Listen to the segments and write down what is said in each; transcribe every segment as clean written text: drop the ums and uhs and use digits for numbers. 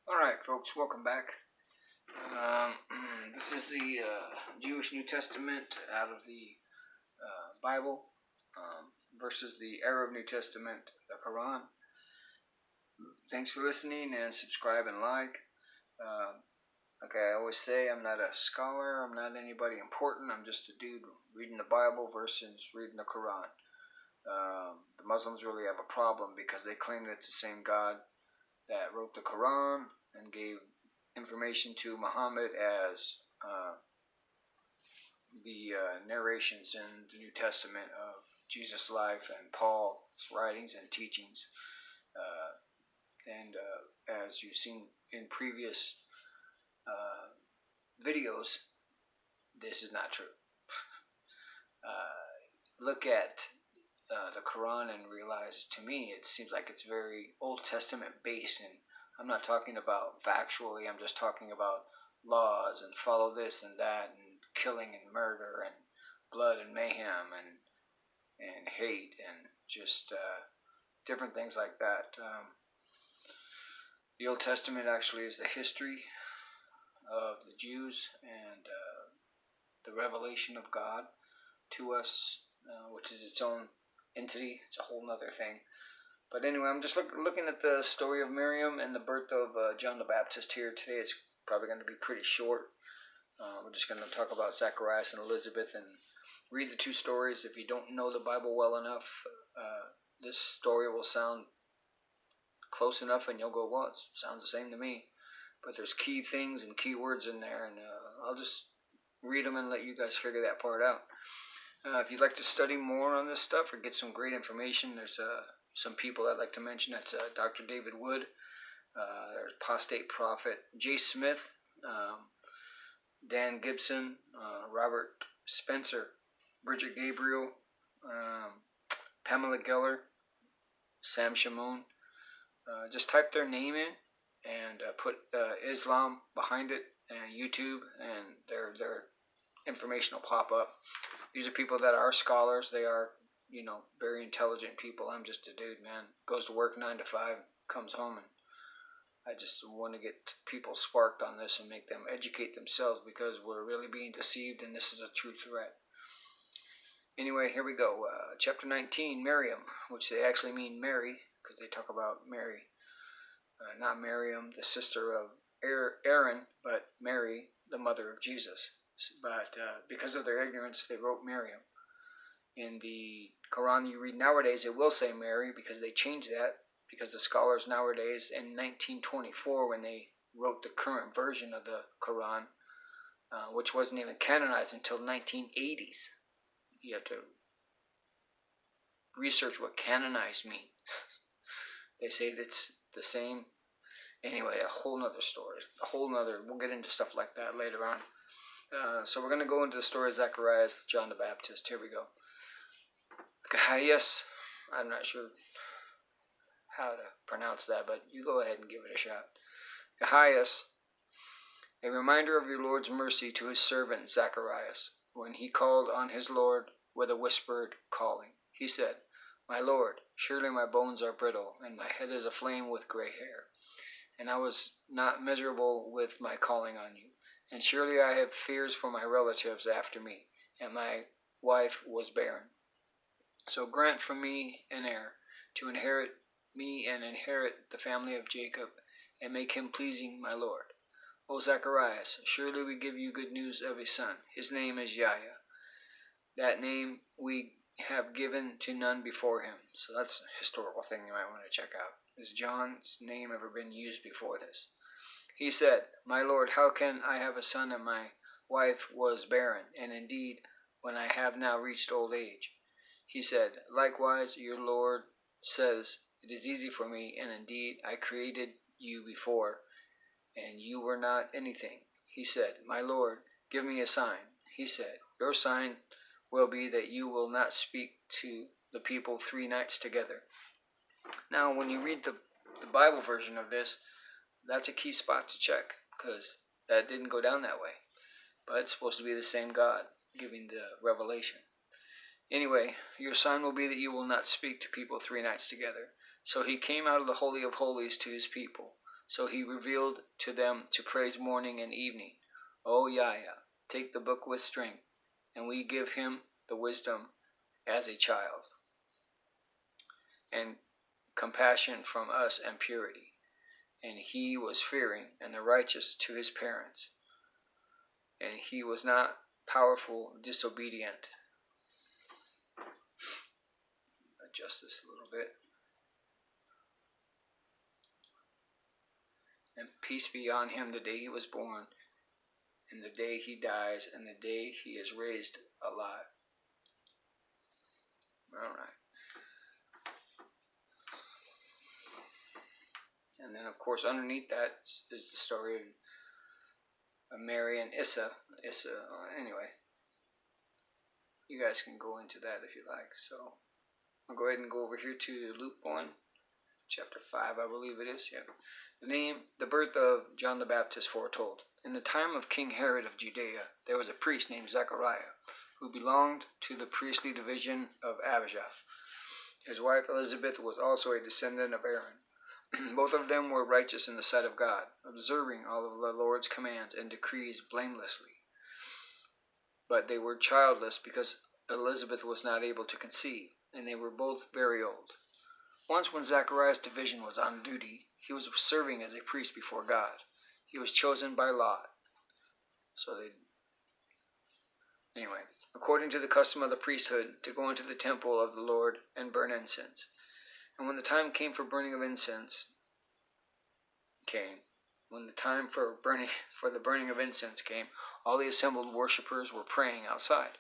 Alright, folks, welcome back. This is the Jewish New Testament out of the Bible versus the Arab New Testament, the Quran. Thanks for listening, and subscribe and like. Okay, I always say I'm not a scholar, I'm not anybody important, I'm just a dude reading the Bible versus reading the Quran. The Muslims really have a problem because they claim that it's the same God that wrote the Quran and gave information to Muhammad as the narrations in the New Testament of Jesus' life and Paul's writings and teachings. And as you've seen in previous videos, this is not true. Look at the Quran and realize, to me, it seems like it's very Old Testament based, and I'm not talking about factually, I'm just talking about laws and follow this and that and killing and murder and blood and mayhem and hate and just different things like that. The Old Testament actually is the history of the Jews and the revelation of God to us, which is its own entity. It's a whole nother thing. But anyway, I'm just looking at the story of Miriam and the birth of John the Baptist here today. It's probably going to be pretty short. We're just going to talk about Zacharhias and Elizabeth and read the two stories. If you don't know the Bible well enough, this story will sound close enough and you'll go, well, it sounds the same to me. But there's key things and key words in there, and I'll just read them and let you guys figure that part out. If you'd like to study more on this stuff or get some great information, there's some people I'd like to mention. That's Dr. David Wood, there's Apostate Prophet Jay Smith, Dan Gibson, Robert Spencer, Bridget Gabriel, Pamela Geller, Sam Shimon. Just type their name in and put Islam behind it and YouTube, and their information will pop up. These are people that are scholars. They are, very intelligent people. I'm just a dude, man. Goes to work 9 to 5, comes home, and I just want to get people sparked on this and make them educate themselves, because we're really being deceived, and this is a true threat. Anyway, here we go. Chapter 19, Miriam, which they actually mean Mary, because they talk about Mary. Not Miriam, the sister of Aaron, but Mary, the mother of Jesus. But because of their ignorance, they wrote Miriam. In the Quran you read nowadays, it will say Mary, because they changed that, because the scholars nowadays, in 1924, when they wrote the current version of the Quran, which wasn't even canonized until 1980s. You have to research what canonized means. They say that's the same. Anyway, a whole nother story. We'll get into stuff like that later on. So we're going to go into the story of Zacharhias, John the Baptist. Here we go. Zacharhias, I'm not sure how to pronounce that, but you go ahead and give it a shot. Zacharhias, a reminder of your Lord's mercy to his servant Zacharhias, when he called on his Lord with a whispered calling. He said, "My Lord, surely my bones are brittle, and my head is aflame with gray hair. And I was not miserable with my calling on you. And surely I have fears for my relatives after me, and my wife was barren. So grant for me an heir, to inherit me and inherit the family of Jacob, and make him pleasing, my Lord. O Zacharhias, surely we give you good news of a son. His name is Yahya. That name we have given to none before him." So that's a historical thing you might want to check out. Has John's name ever been used before this? He said, "My Lord, how can I have a son, and my wife was barren, and indeed, when I have now reached old age?" He said, "Likewise, your Lord says, it is easy for me, and indeed, I created you before, and you were not anything." He said, "My Lord, give me a sign." He said, "Your sign will be that you will not speak to the people 3 nights together." Now, when you read the Bible version of this, that's a key spot to check, because that didn't go down that way. But it's supposed to be the same God giving the revelation. Anyway, your sign will be that you will not speak to people 3 nights together. So he came out of the Holy of Holies to his people, So he revealed to them to praise morning and evening. O Yahya, take the book with strength, and we give him the wisdom as a child, and compassion from us and purity. And he was fearing and the righteous to his parents, and he was not powerful, disobedient. Adjust this a little bit. And peace be on him the day he was born, and the day he dies, and the day he is raised alive. All right. And then, of course, underneath that is the story of Mary and Issa. Anyway, you guys can go into that if you like. So I'll go ahead and go over here to Luke 1, chapter 5, I believe it is. Yeah. The birth of John the Baptist foretold. In the time of King Herod of Judea, there was a priest named Zacharhias, who belonged to the priestly division of Abijah. His wife Elizabeth was also a descendant of Aaron. Both of them were righteous in the sight of God, observing all of the Lord's commands and decrees blamelessly. But they were childless because Elizabeth was not able to conceive, and they were both very old. Once when Zacharias' division was on duty, he was serving as a priest before God. He was chosen by lot. Anyway, according to the custom of the priesthood, to go into the temple of the Lord and burn incense. And when the time came for burning of incense came, all the assembled worshippers were praying outside.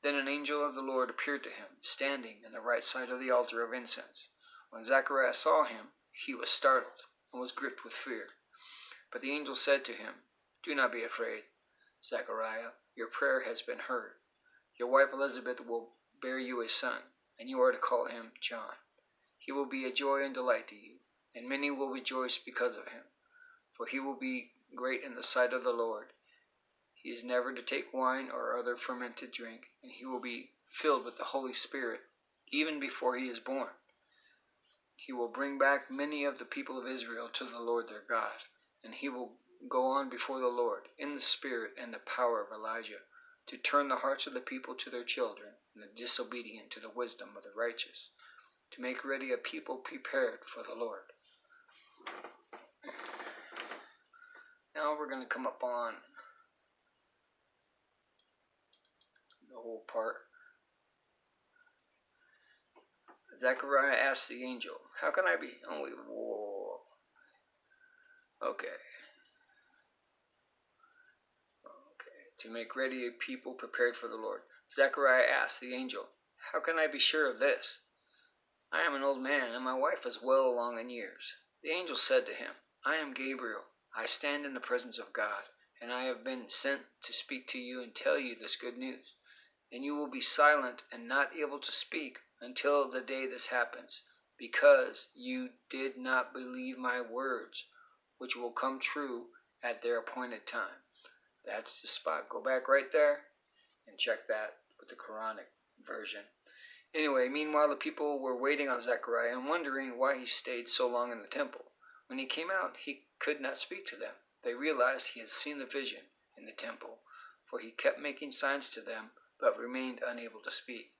Then an angel of the Lord appeared to him, standing on the right side of the altar of incense. When Zacharias saw him, he was startled and was gripped with fear. But the angel said to him, "Do not be afraid, Zachariah. Your prayer has been heard. Your wife Elizabeth will bear you a son, and you are to call him John. He will be a joy and delight to you, and many will rejoice because of him. For he will be great in the sight of the Lord. He is never to take wine or other fermented drink, and he will be filled with the Holy Spirit even before he is born. He will bring back many of the people of Israel to the Lord their God, and he will go on before the Lord in the spirit and the power of Elijah, to turn the hearts of the people to their children, and the disobedient to the wisdom of the righteous, to make ready a people prepared for the Lord." Now we're going to come up on the whole part. Zechariah asked the angel, "How can I be only war?" Okay. To make ready a people prepared for the Lord. Zechariah asked the angel, "How can I be sure of this? I am an old man, and my wife is well along in years." The angel said to him, "I am Gabriel. I stand in the presence of God, and I have been sent to speak to you and tell you this good news. And you will be silent and not able to speak until the day this happens, because you did not believe my words, which will come true at their appointed time." That's the spot. Go back right there and check that with the Quranic version. Anyway, meanwhile, the people were waiting on Zechariah and wondering why he stayed so long in the temple. When he came out, he could not speak to them. They realized he had seen the vision in the temple, for he kept making signs to them, but remained unable to speak.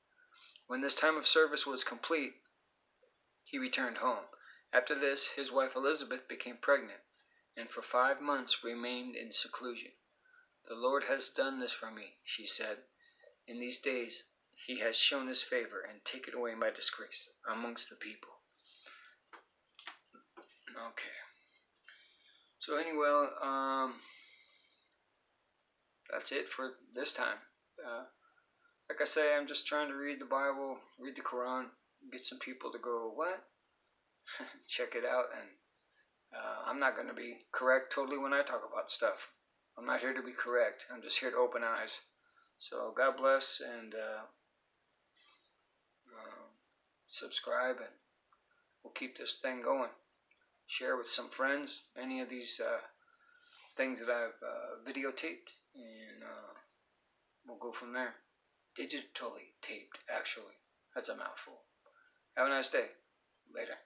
When this time of service was complete, he returned home. After this, his wife Elizabeth became pregnant, and for 5 months remained in seclusion. "The Lord has done this for me," she said. "In these days he has shown his favor and taken away my disgrace amongst the people." Okay. So anyway, that's it for this time. Like I say, I'm just trying to read the Bible, read the Quran, get some people to go, "What?" Check it out. And I'm not going to be correct totally when I talk about stuff. I'm not here to be correct. I'm just here to open eyes. So God bless, and subscribe, and we'll keep this thing going. Share with some friends any of these things that I've videotaped, and we'll go from there. Digitally taped, actually. That's a mouthful. Have a nice day. Later.